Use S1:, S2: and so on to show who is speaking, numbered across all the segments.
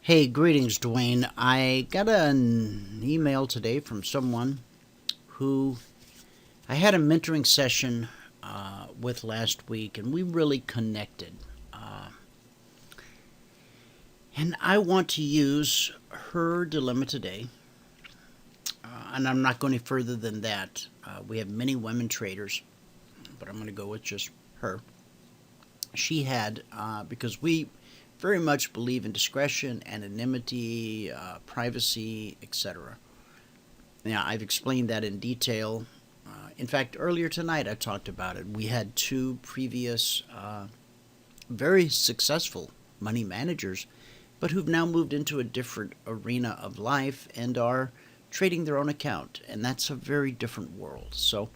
S1: Hey, greetings, Dwayne. I got an email today from someone who I had a mentoring session with last week, and we really connected. Uh, and I want to use her dilemma today, and I'm not going any further than that. We have many women traders, but I'm going to go with just her. She had, because we very much believe in discretion, anonymity, privacy, etc. Now, I've explained that in detail. In fact, earlier tonight I talked about it. We had two previous very successful money managers, but who've now moved into a different arena of life and are trading their own account, and that's a very different world. So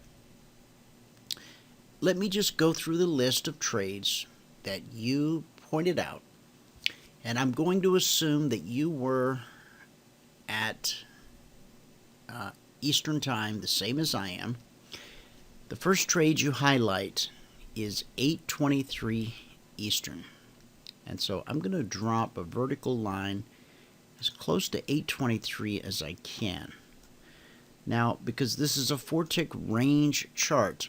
S1: let me just go through the list of trades that you pointed out, and I'm going to assume that you were at Eastern Time, the same as I am. The first trade you highlight is 8:23 Eastern. And so I'm going to drop a vertical line as close to 8:23 as I can. Now, because this is a 4-tick range chart,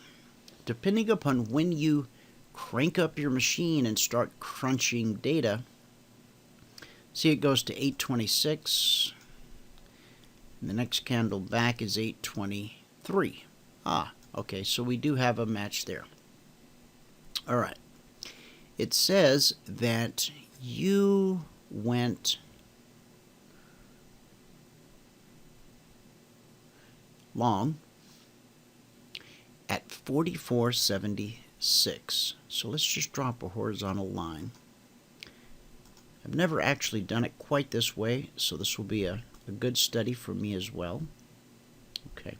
S1: depending upon when you crank up your machine and start crunching data, see it goes to 8:26. And the next candle back is 8:23. Okay, so we do have a match there. All right. It says that you went long at 44.76. So let's just drop a horizontal line. I've never actually done it quite this way, so this will be a good study for me as well. Okay.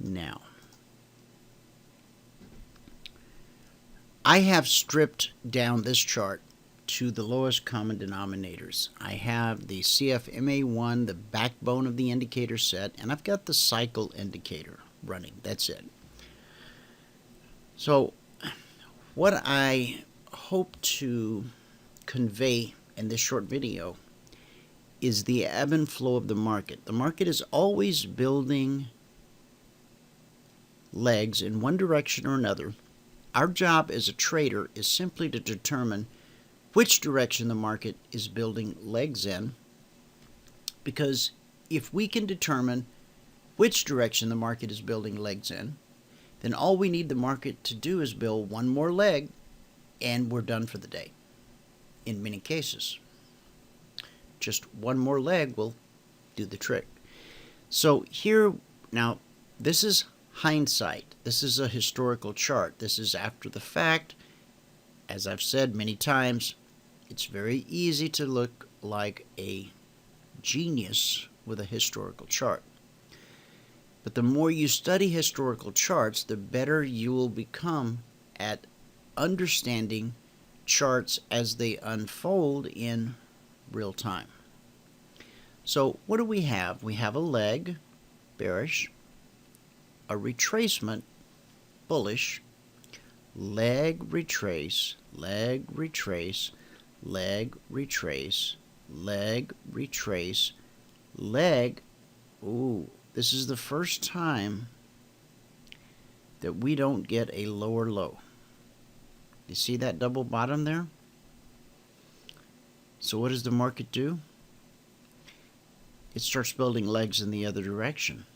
S1: Now, I have stripped down this chart to the lowest common denominators. I have the CFMA1, the backbone of the indicator set, and I've got the cycle indicator running. That's it. So what I hope to convey in this short video is the ebb and flow of the market. The market is always building legs in one direction or another. Our job as a trader is simply to determine which direction the market is building legs in, because if we can determine which direction the market is building legs in, then all we need the market to do is build one more leg and we're done for the day. In many cases, just one more leg will do the trick. So here, now, this is hindsight. This is a historical chart. This is after the fact. As I've said many times, it's very easy to look like a genius with a historical chart. But the more you study historical charts, the better you will become at understanding charts as they unfold in real time. So what do we have? We have a leg, bearish, a retracement, bullish, leg, retrace, leg, retrace, leg, retrace, leg, retrace, leg. Ooh, this is the first time that we don't get a lower low. You see that double bottom there? So what does the market do? It starts building legs in the other direction.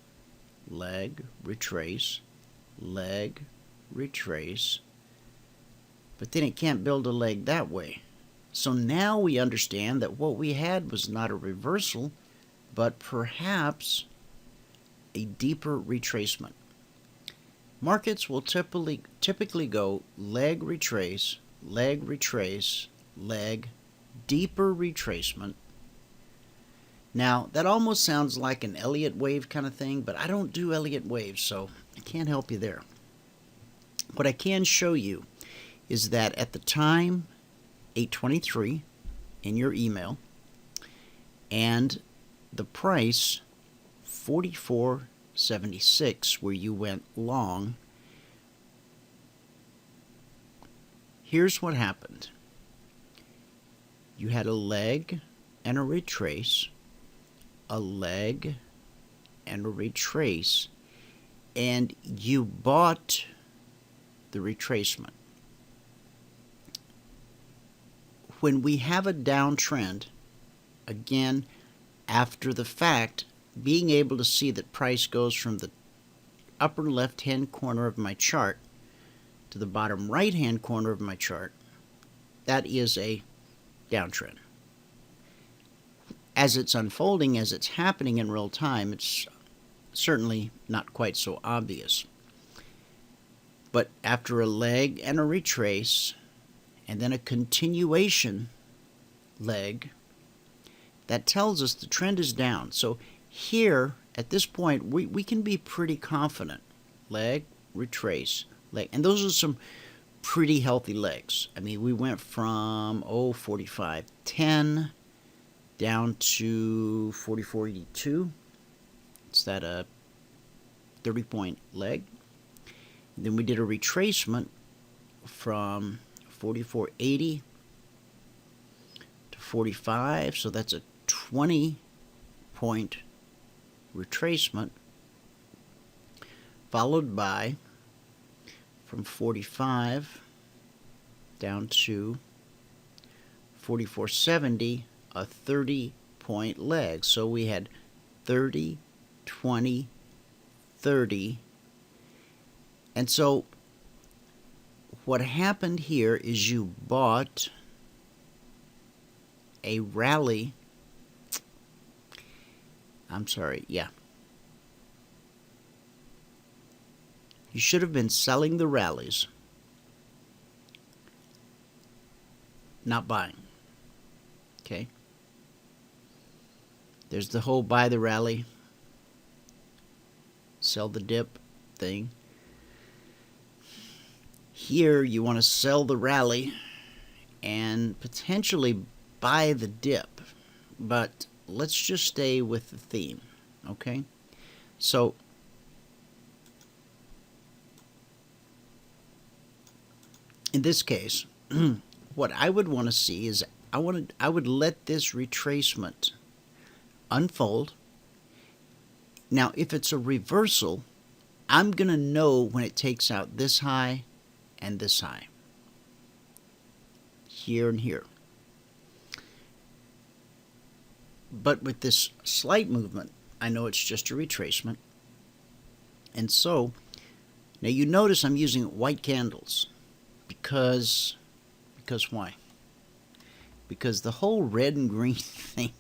S1: Leg, retrace, leg, retrace. But then it can't build a leg that way. So now we understand that what we had was not a reversal, but perhaps a deeper retracement. Markets will typically go leg, retrace, leg, retrace, leg, deeper retracement. Now, that almost sounds like an Elliott wave kind of thing, but I don't do Elliott waves, so I can't help you there. What I can show you is that at the time, 8:23 in your email, and the price, 44.76, where you went long, here's what happened. You had a leg and a retrace, a leg and a retrace, and you bought the retracement. When we have a downtrend, again, after the fact, being able to see that price goes from the upper left-hand corner of my chart to the bottom right-hand corner of my chart, that is a downtrend. As it's unfolding, as it's happening in real time, it's certainly not quite so obvious. But after a leg and a retrace, and then a continuation leg, that tells us the trend is down. So here, at this point, we can be pretty confident. Leg, retrace, leg. And those are some pretty healthy legs. I mean, we went from 45.10 down to 44.82. It's that a 30-point leg. And then we did a retracement from 44.80 to 45, so that's a 20-point retracement, followed by from 45 down to 44.70, a 30-point leg. So we had 30, 20, 30. And so what happened here is you bought a rally. I'm sorry, yeah. You should have been selling the rallies, not buying. Okay? There's the whole buy the rally, sell the dip thing. Here you want to sell the rally and potentially buy the dip, but let's just stay with the theme, okay? So in this case, what I would want to see is I would let this retracement unfold. Now, if it's a reversal, I'm going to know when it takes out this high and this high, here and here. But with this slight movement, I know it's just a retracement. And so, now you notice I'm using white candles because why? Because the whole red and green thing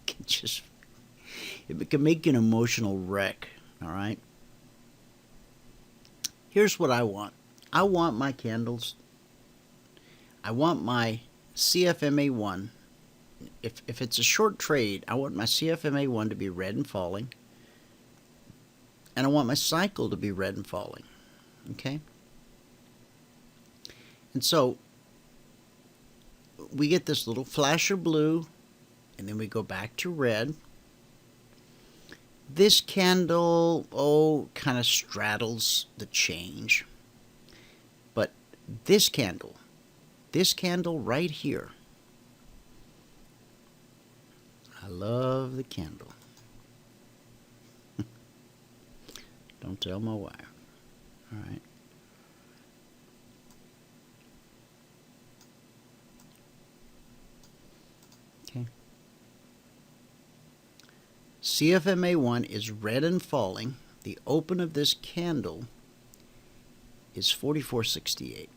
S1: can make an emotional wreck, all right? Here's what I want. I want my candles, I want my CFMA1, if it's a short trade, I want my CFMA1 to be red and falling, and I want my cycle to be red and falling, okay? And so we get this little flash of blue, and then we go back to red. This candle, kind of straddles the change. But this candle right here, I love the candle. Don't tell my wife. All right. Okay. CFMA1 is red and falling. The open of this candle is 44.68.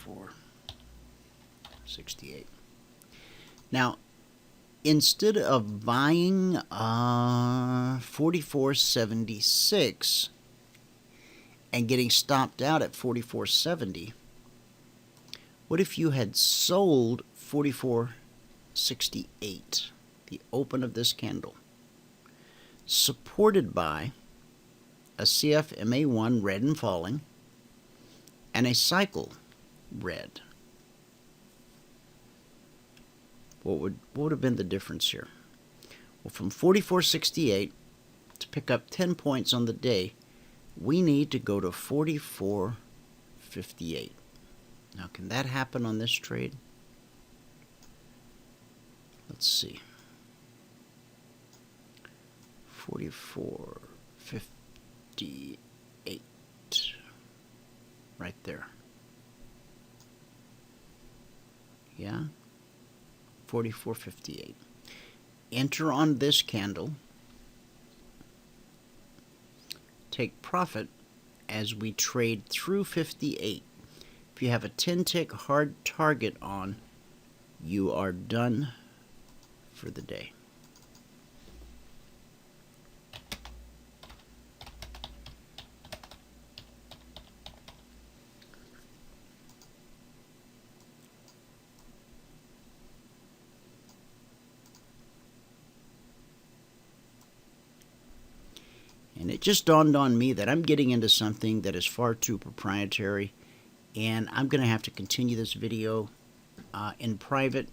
S1: 44.68. Now, instead of buying 44.76 and getting stopped out at 44.70, what if you had sold 44.68, the open of this candle, supported by a CFMA1 red and falling and a cycle red? What would have been the difference here? Well, from 44.68 to pick up 10 points on the day, we need to go to 44.58. Now, can that happen on this trade? Let's see. 44.58. Right there. Yeah. 44.58. Enter on this candle. Take profit as we trade through 58. If you have a 10-tick hard target on, you are done for the day. And it just dawned on me that I'm getting into something that is far too proprietary, and I'm going to have to continue this video in private.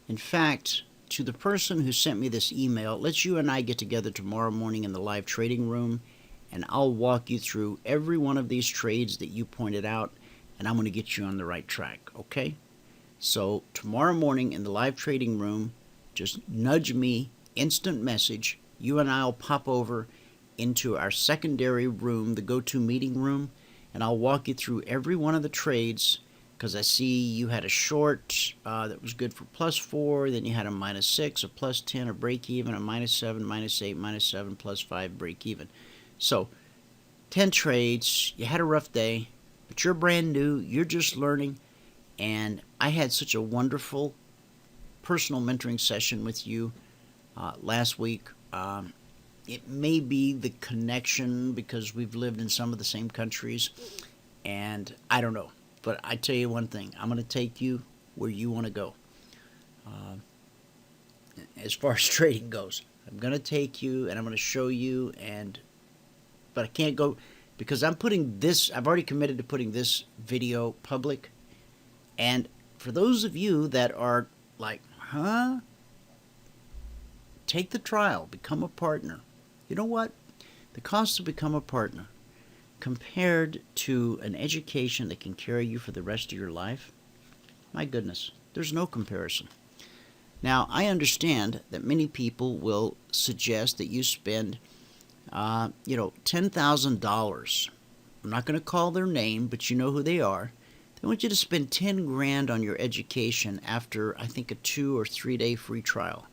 S1: In fact, to the person who sent me this email, let's you and I get together tomorrow morning in the live trading room, and I'll walk you through every one of these trades that you pointed out, and I'm going to get you on the right track, okay? So tomorrow morning in the live trading room, just nudge me, instant message. You and I will pop over into our secondary room, the go-to meeting room, and I'll walk you through every one of the trades, because I see you had a short that was good for +4, then you had a -6, a +10, a break-even, a -7, -8, -7, +5, break-even. So 10 trades, you had a rough day, but you're brand new, you're just learning, and I had such a wonderful personal mentoring session with you last week. It may be the connection because we've lived in some of the same countries, and I don't know. But I tell you one thing, I'm going to take you where you want to go. As far as trading goes, I'm going to take you and I'm going to show you, but I can't go because I'm putting this, I've already committed to putting this video public. And for those of you that are like, huh? Take the trial, become a partner. You know what? The cost to become a partner compared to an education that can carry you for the rest of your life, my goodness, there's no comparison. Now, I understand that many people will suggest that you spend, $10,000. I'm not going to call their name, but you know who they are. They want you to spend 10 grand on your education after, I think, a 2 or 3 day free trial,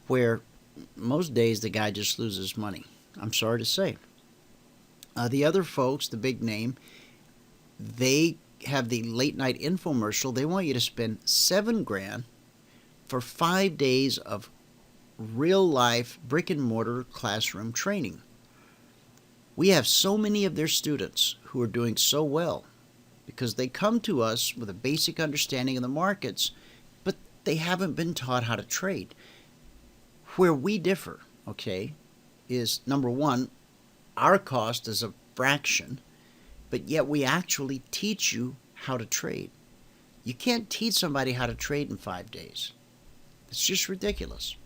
S1: where most days the guy just loses money. I'm sorry to say. The other folks, the big name, they have the late night infomercial. They want you to spend 7 grand for 5 days of real life brick and mortar classroom training. We have so many of their students who are doing so well because they come to us with a basic understanding of the markets, but they haven't been taught how to trade. Where we differ, okay, is number one, our cost is a fraction, but yet we actually teach you how to trade. You can't teach somebody how to trade in 5 days. It's just ridiculous.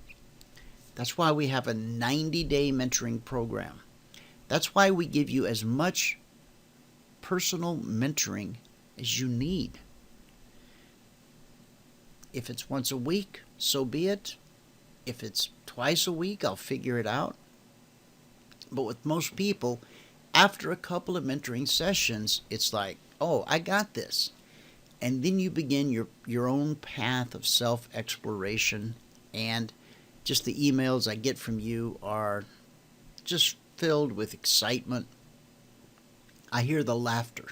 S1: That's why we have a 90-day mentoring program. That's why we give you as much personal mentoring as you need. If it's once a week, so be it. If it's twice a week, I'll figure it out. But with most people, after a couple of mentoring sessions, it's like, oh, I got this. And then you begin your own path of self-exploration, and just the emails I get from you are just filled with excitement. I hear the laughter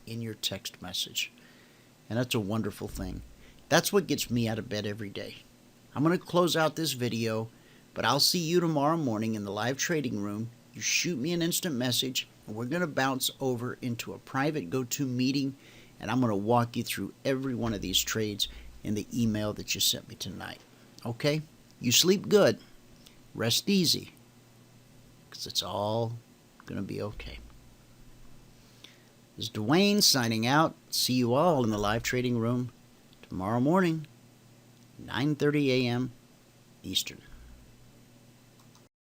S1: in your text message, and that's a wonderful thing. That's what gets me out of bed every day. I'm going to close out this video, but I'll see you tomorrow morning in the live trading room. You shoot me an instant message, and we're going to bounce over into a private go-to meeting, and I'm going to walk you through every one of these trades in the email that you sent me tonight. Okay? You sleep good. Rest easy, because it's all going to be okay. This is Dwayne signing out. See you all in the live trading room tomorrow morning, 9:30 a.m. Eastern.